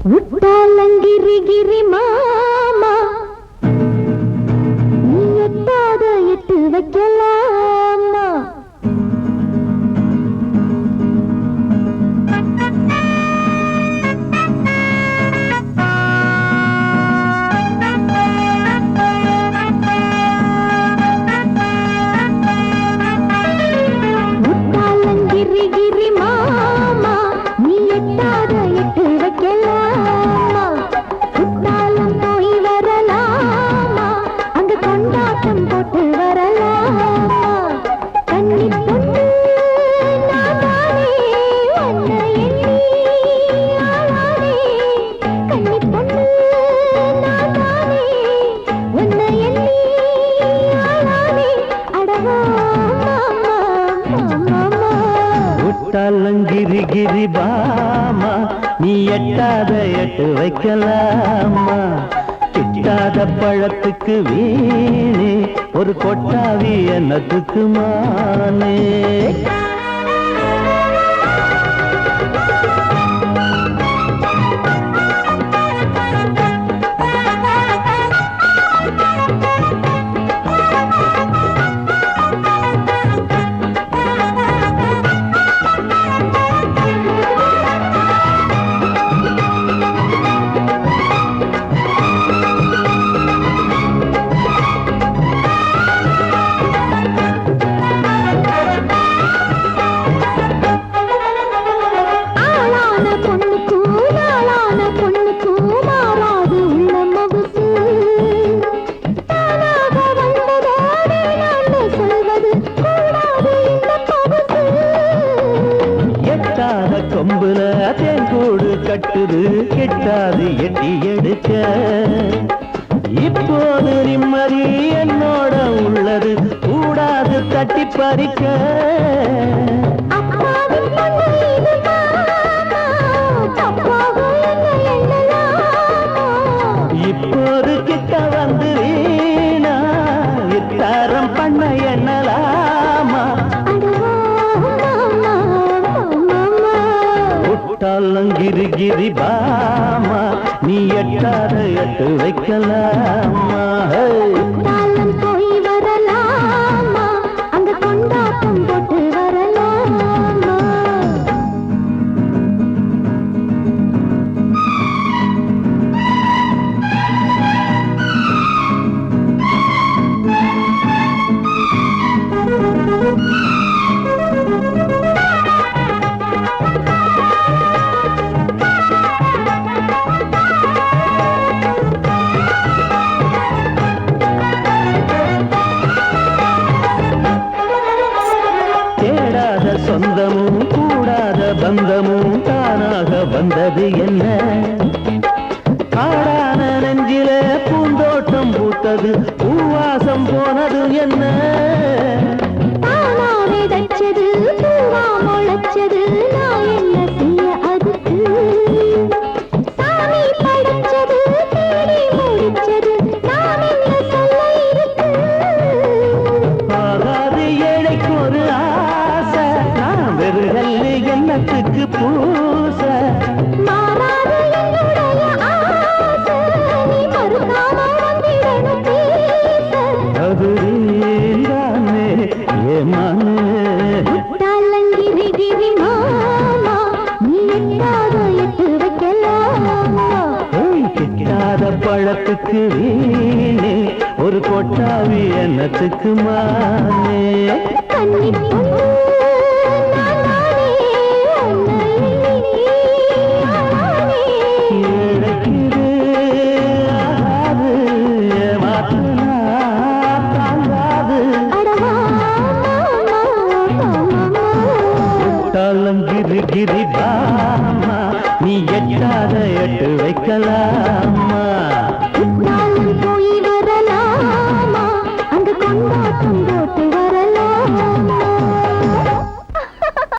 விட்டாலங்கிரி கிரி மாமா நீ எட்டாத எட்டு வைக்கலாமா விட்டாலங்கிரி கிரி மாமா நீ எட்டாத எட்டு வைக்கலாமா குத்தாலம் போய் வரலாமா அங்க கொண்டாட்டம் போட்டு வரலாமா கன்னி பொண்ணு நானே உன்னை எண்ணி ஆளானே கன்னி பொண்ணு நானே உன்னை எண்ணி ஆளானே அடவா விட்டாலங்கிரி கிரி பாமா நீ எட்டாத எட்டு வைக்கலாமா கிட்டாத பழத்துக்கு வீணே ஒரு கொட்டாவி என்னத்துக்கு மானே கொம்புல தேங்கூடு கட்டுது கெட்டாது எட்டி எடுக்க இப்போது நிம்மதி என்னோட உள்ளது கூடாது தட்டி பறிக்க இப்போது கிட்ட வந்து வீணா இத்தாரம் பண்ண எண்ணலாமா விட்டாலங்கிரி கிரி பாமா நீ எட்டாத எட்டு வைக்கலாமா குத்தாலம் போய் வரலாமா அங்க கொண்டாட்டம் போட்டு வரலாமா சொந்தமும் கூடாத பந்தமும் தானாக வந்தது என்ன காடான நெஞ்சில பூந்தோட்டம் பூத்தது பூவாசம் போனது என்ன விதைச்சது பூவா முளைச்சது நான் என்ன செய்ய அதுக்கு சாமி படைச்சது தேடி முடிச்சது நான் என்ன சொல்ல இருக்கு ஆகாது ஏழைக்கு ஒரு ஆசை நான் வெறுகல்லு என்னத்துக்கு பூச மாறாது என்னுடைய ஆசை நீ மறுக்காம வந்திடணும் பேச அது நீதானே ஏமானே விட்டாலங்கிரி கிரி மாமா நீ எட்டாத எட்டு வைக்கலாமா கிட்டாத பழத்துக்கு வீணே ஒரு கொட்டாவி என்னத்துக்கு மானே கன்னி பொண்ணு நானே உன்னை எண்ணி ஆளானே இழைக்குது ஆகாது ஏமாத்துனா தாங்காது அடவா விட்டாலங்கிரி கிரி பாமா நீ எட்டாத எட்டு வைக்கலாமா